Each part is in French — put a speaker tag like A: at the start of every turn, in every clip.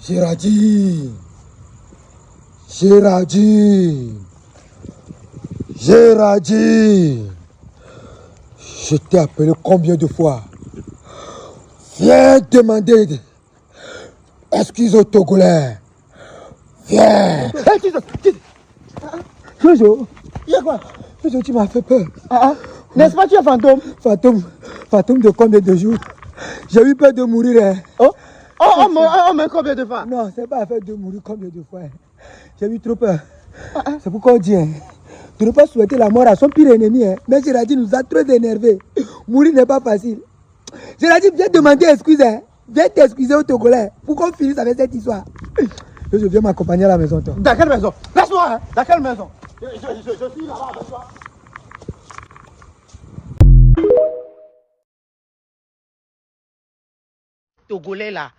A: Géraldine, Géraldine, Géraldine, je t'ai appelé combien de fois? Viens demander excuse aux Togolais. Viens.
B: Jojo, il y a quoi?
A: Jojo, tu m'as fait peur.
B: N'est-ce pas tu es fantôme?
A: Fantôme de combien de jours? J'ai eu peur de mourir. Hein.
B: On meurt combien de fois?
A: Non, c'est pas affaire de mourir combien de fois. J'ai eu trop peur. C'est pourquoi on dit de ne pas souhaiter la mort à son pire ennemi. Hein. Mais Géraldine nous a trop énervés. Mourir n'est pas facile. Géraldine, viens demander excuse. Hein. Viens t'excuser aux Togolais pour qu'on finisse avec cette histoire. Je viens m'accompagner à la maison, toi.
B: Dans quelle maison? Laisse-moi, hein. Dans quelle maison? Je suis là-bas avec toi.
C: Togolais là,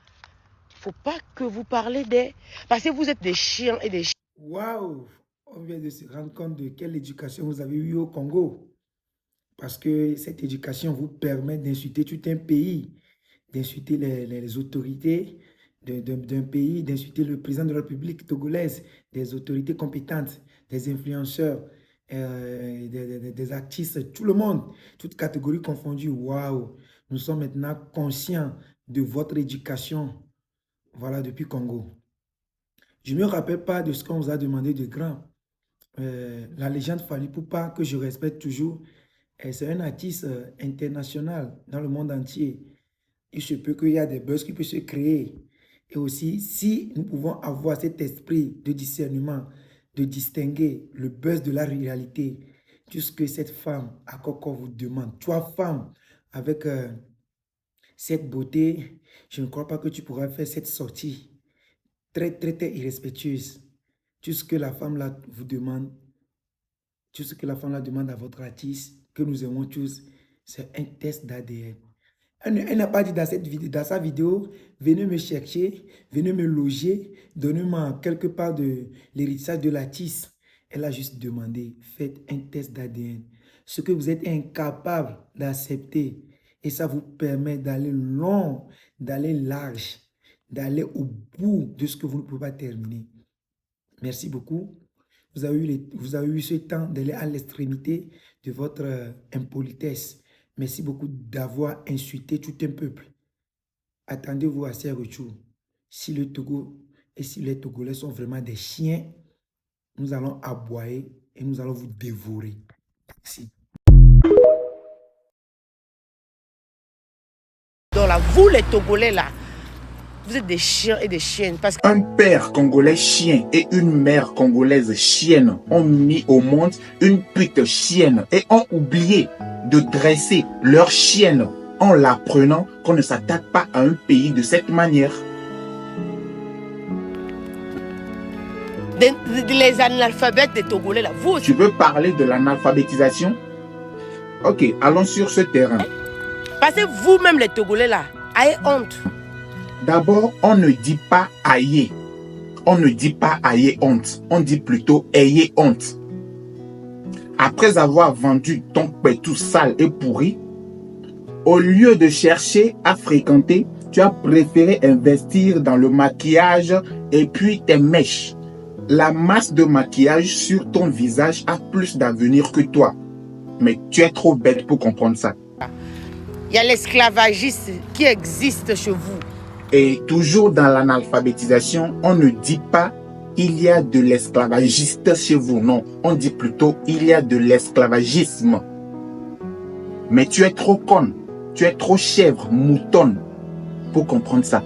C: faut pas que vous parlez des... Parce que vous êtes des chiens et des chiens.
A: Waouh! On vient de se rendre compte de quelle éducation vous avez eue au Congo. Parce que cette éducation vous permet d'insulter tout un pays, d'insulter les autorités d'un pays, d'insulter le président de la République togolaise, des autorités compétentes, des influenceurs, des artistes, tout le monde, toutes catégories confondues. Waouh! Nous sommes maintenant conscients de votre éducation, voilà, depuis Congo. Je ne me rappelle pas de ce qu'on vous a demandé de grand. La légende Fally Ipupa, que je respecte toujours, c'est un artiste international dans le monde entier. Il se peut qu'il y a des buzz qui peuvent se créer. Et aussi, si nous pouvons avoir cet esprit de discernement, de distinguer le buzz de la réalité, tout ce que cette femme à Coco vous demande. Toi, femme, avec cette beauté, je ne crois pas que tu pourras faire cette sortie très irrespectueuse. Tout ce que la femme là vous demande, tout ce que la femme là demande à votre artiste, que nous aimons tous, c'est un test d'ADN. Elle n'a pas dit dans sa vidéo, venez me chercher, venez me loger, donnez-moi quelque part de l'héritage de l'artiste. Elle a juste demandé, faites un test d'ADN. Ce que vous êtes incapable d'accepter. Et ça vous permet d'aller long, d'aller large, d'aller au bout de ce que vous ne pouvez pas terminer. Merci beaucoup. Vous avez eu ce temps d'aller à l'extrémité de votre impolitesse. Merci beaucoup d'avoir insulté tout un peuple. Attendez-vous à ces retours. Si le Togo et si les Togolais sont vraiment des chiens, nous allons aboyer et nous allons vous dévorer. Merci.
C: Donc là, vous les Togolais là, vous êtes des chiens et des chiennes. Parce
D: Un père congolais chien et une mère congolaise chienne ont mis au monde une pute chienne et ont oublié de dresser leur chienne en l'apprenant qu'on ne s'attaque pas à un pays de cette manière.
C: Les analphabètes des Togolais là, vous aussi.
D: Tu veux parler de l'analphabétisation? Ok, allons sur ce terrain.
C: Parce que vous-même les Togolais là, avez honte.
D: D'abord, on ne dit pas ayez. On ne dit pas ayez honte. On dit plutôt ayez honte. Après avoir vendu ton pétou sale et pourri, au lieu de chercher à fréquenter, tu as préféré investir dans le maquillage et puis tes mèches. La masse de maquillage sur ton visage a plus d'avenir que toi. Mais tu es trop bête pour comprendre ça.
C: Il y a l'esclavagisme qui existe chez vous.
D: Et toujours dans l'analphabétisation, on ne dit pas il y a de l'esclavagiste chez vous. Non, on dit plutôt il y a de l'esclavagisme. Mais tu es trop conne, tu es trop chèvre, moutonne pour comprendre ça.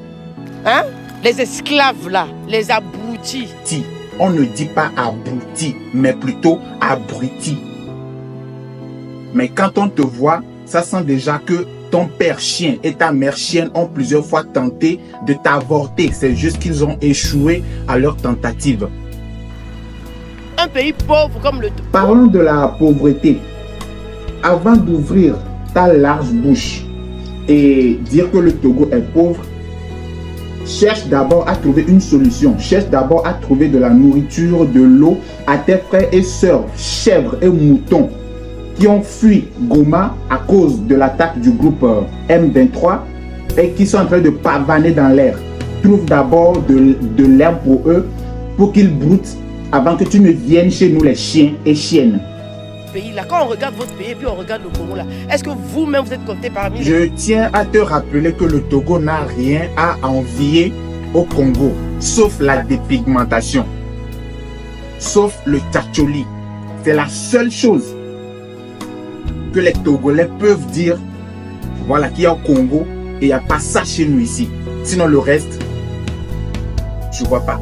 C: Hein? Les esclaves là, les abrutis.
D: On ne dit pas abruti, mais plutôt abruti. Mais quand on te voit, ça sent déjà que ton père chien et ta mère chienne ont plusieurs fois tenté de t'avorter. C'est juste qu'ils ont échoué à leur tentative.
C: Un pays pauvre comme le...
D: Parlons de la pauvreté. Avant d'ouvrir ta large bouche et dire que le Togo est pauvre, cherche d'abord à trouver une solution. Cherche d'abord à trouver de la nourriture, de l'eau à tes frères et sœurs, chèvres et moutons, qui ont fui Goma à cause de l'attaque du groupe M23 et qui sont en train de pavaner dans l'air. trouve d'abord de l'herbe pour eux, pour qu'ils broutent, avant que tu ne viennes chez nous les chiens et chiennes.
C: Pays là, quand on regarde votre pays et puis on regarde le Congo là, est-ce que vous-même vous êtes compté parmi
D: Je tiens à te rappeler que le Togo n'a rien à envier au Congo, sauf la dépigmentation, sauf le tchacholi. C'est la seule chose que les Togolais peuvent dire, voilà, qu'il y a au Congo et il n'y a pas ça chez nous ici. Sinon le reste, je vois pas.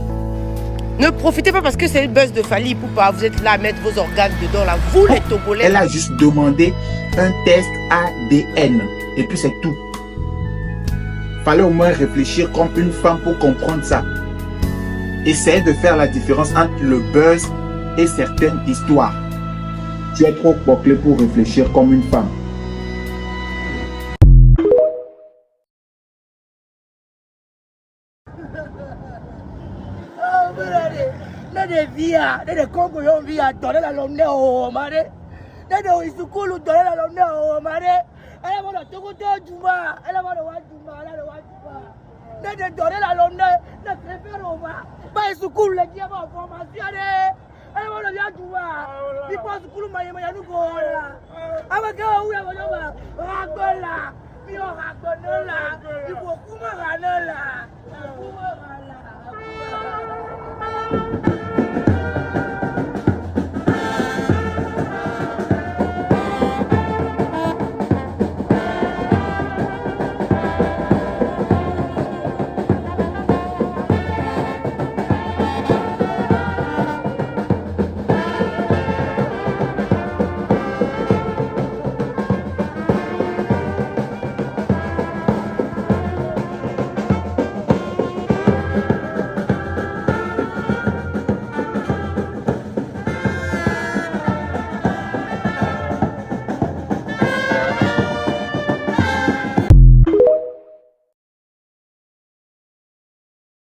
C: Ne profitez pas parce que c'est une buzz de Fally Ipupa, vous êtes là à mettre vos organes dedans là, vous les Togolais.
D: Elle a juste demandé un test ADN et puis c'est tout. Fallait au moins réfléchir comme une femme pour comprendre ça. Essayez de faire la différence entre le buzz et certaines histoires. Tu es trop bouclé pour réfléchir comme une femme.
B: Nede via, nede Congo yon via, donne la lomne o mare. Nede o isukulu donne la lomne o mare. Elle va le Togo Juma, elle va le Juma, elle va Juma. Nede donne la lomne, ne préfère au ma. Pas isukulu le qui a ma formation. Elle va le Juma. Il passe isukulu ma yema yanu ko la. Avec où ya va ragola. Puis on ragola. Il faut kuma ranola. Kuma rala.